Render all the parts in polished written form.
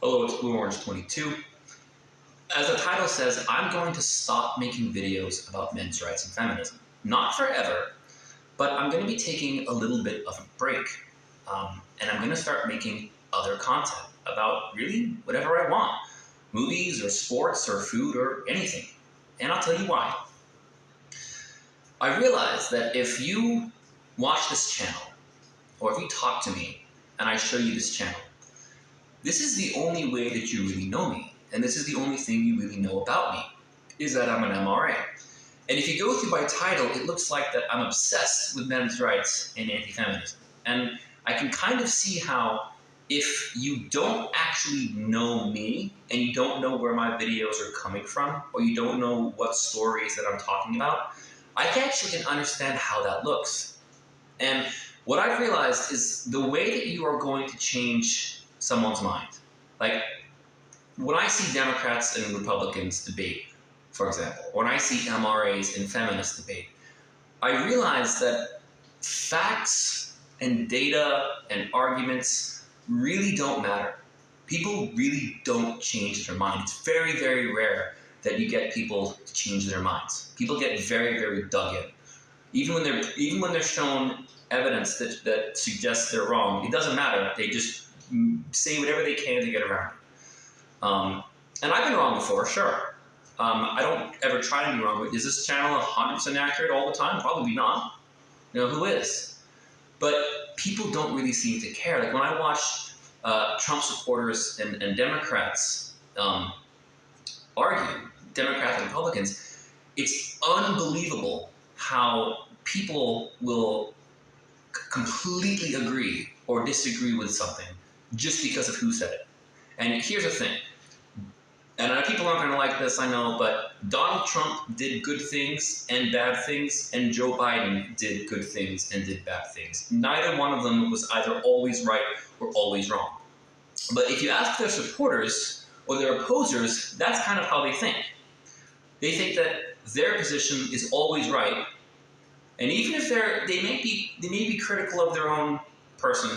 Hello, it's Blue Orange 22. As the title says, I'm going to stop making videos about men's rights and feminism. Not forever, but I'm going to be taking a little bit of a break. And I'm going to start making other content about really whatever I want. Movies or sports or food or anything. And I'll tell you why. I realize that if you watch this channel, or if you talk to me and I show you this channel, this is the only way that you really know me. And this is the only thing you really know about me, is that I'm an MRA. And if you go through my title, it looks like that I'm obsessed with men's rights and anti-feminism. And I can kind of see how if you don't actually know me and you don't know where my videos are coming from, or you don't know what stories that I'm talking about, I actually can understand how that looks. And what I've realized is the way that you are going to change someone's mind. Like, when I see Democrats and Republicans debate, for example, when I see MRAs and feminists debate, I realize that facts and data and arguments really don't matter. People really don't change their mind. It's very, very rare that you get people to change their minds. People get very, very dug in. Even when they're shown evidence that suggests they're wrong, it doesn't matter. They just say whatever they can to get around it. And I've been wrong before, sure. I don't ever try to be wrong, but is this channel 100% accurate all the time? Probably not. You know, who is? But people don't really seem to care. Like when I watch Trump supporters and Democrats argue, Democrats and Republicans, it's unbelievable how people will completely agree or disagree with something just because of who said it. And here's the thing, and people aren't going to like this, I know, but Donald Trump did good things and bad things, and Joe Biden did good things and did bad things. Neither one of them was either always right or always wrong. But if you ask their supporters or their opposers, that's kind of how they think. They think that their position is always right, and even if they may be critical of their own person,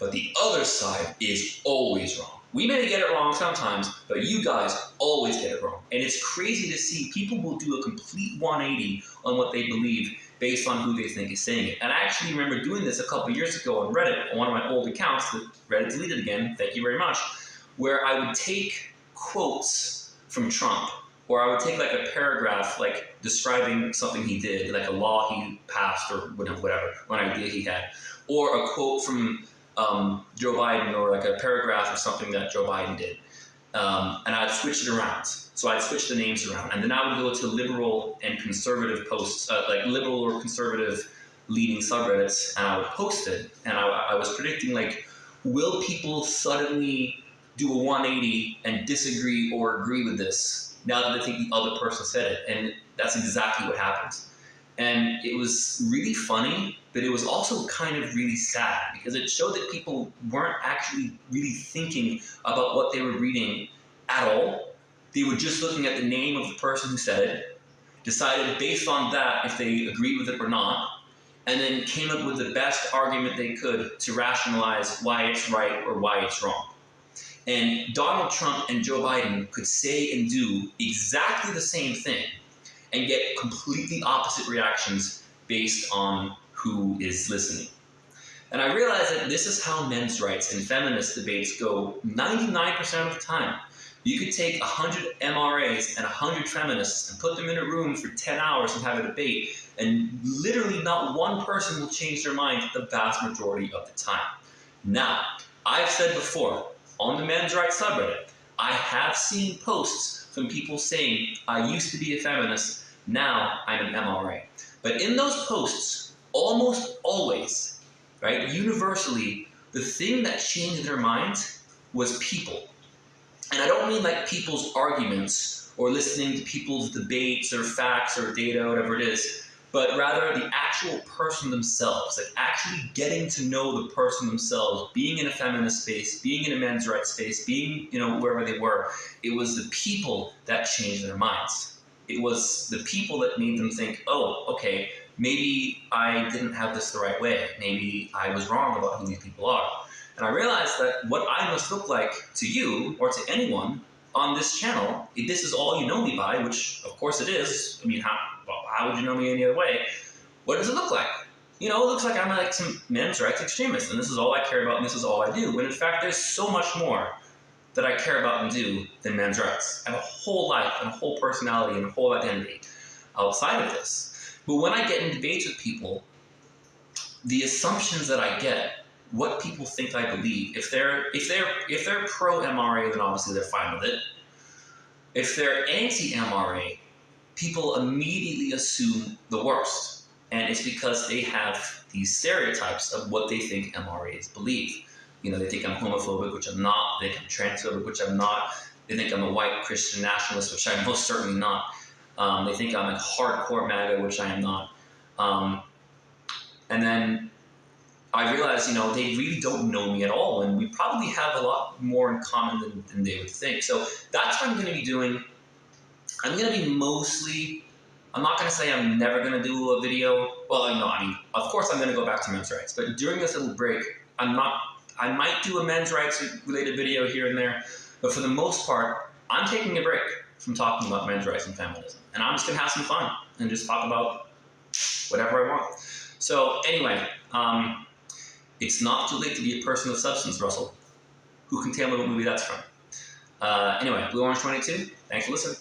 but the other side is always wrong. We may get it wrong sometimes, but you guys always get it wrong. And it's crazy to see people will do a complete 180 on what they believe based on who they think is saying it. And I actually remember doing this a couple of years ago on Reddit, on one of my old accounts that Reddit deleted again, thank you very much, where I would take quotes from Trump, or I would take like a paragraph like describing something he did, like a law he passed or whatever, one idea he had, or a quote from Joe Biden, or like a paragraph of something that Joe Biden did. And I'd switch it around. So I'd switch the names around. And then I would go to liberal and conservative posts, like liberal or conservative leading subreddits, and I would post it. And I was predicting, like, will people suddenly do a 180 and disagree or agree with this now that they think the other person said it? And that's exactly what happened. And it was really funny, but it was also kind of really sad because it showed that people weren't actually really thinking about what they were reading at all. They were just looking at the name of the person who said it, decided based on that if they agreed with it or not, and then came up with the best argument they could to rationalize why it's right or why it's wrong. And Donald Trump and Joe Biden could say and do exactly the same thing and get completely opposite reactions based on who is listening. And I realize that this is how men's rights and feminist debates go 99% of the time. You could take 100 MRAs and 100 feminists and put them in a room for 10 hours and have a debate, and literally not one person will change their mind the vast majority of the time. Now, I've said before, on the men's rights subreddit, I have seen posts from people saying, I used to be a feminist, now I'm an MRA. But in those posts, almost always, right, universally, the thing that changed their minds was people. And I don't mean like people's arguments or listening to people's debates or facts or data, whatever it is, but rather the actual person themselves, like actually getting to know the person themselves, being in a feminist space, being in a men's rights space, being, wherever they were. It was the people that changed their minds. It was the people that made them think, oh, okay, maybe I didn't have this the right way. Maybe I was wrong about who these people are. And I realized that what I must look like to you or to anyone on this channel, if this is all you know me by, which of course it is. I mean, how would you know me any other way? What does it look like? You know, it looks like I'm like some men's rights extremist, and this is all I care about, and this is all I do. When in fact, there's so much more that I care about and do than men's rights. I have a whole life and a whole personality and a whole identity outside of this. But when I get in debates with people, the assumptions that I get, what people think I believe, if they're pro MRA, then obviously they're fine with it. If they're anti MRA, people immediately assume the worst. And it's because they have these stereotypes of what they think MRAs believe. You know, they think I'm homophobic, which I'm not. They think I'm transphobic, which I'm not. They think I'm a white Christian nationalist, which I'm most certainly not. They think I'm a hardcore MAGA, which I am not. And then I realized, you know, they really don't know me at all, and we probably have a lot more in common than they would think. So that's what I'm going to be doing. I'm going to be mostly, I'm not going to say I'm never going to do a video. Well, you know, I mean, of course I'm going to go back to men's rights, but during this little break, I might do a men's rights related video here and there, but for the most part, I'm taking a break from talking about men's rights and feminism. And I'm just going to have some fun and just talk about whatever I want. So anyway, it's not too late to be a person of substance, Russell. Who can tell me what movie that's from? Anyway, Blue Orange 22, thanks for listening.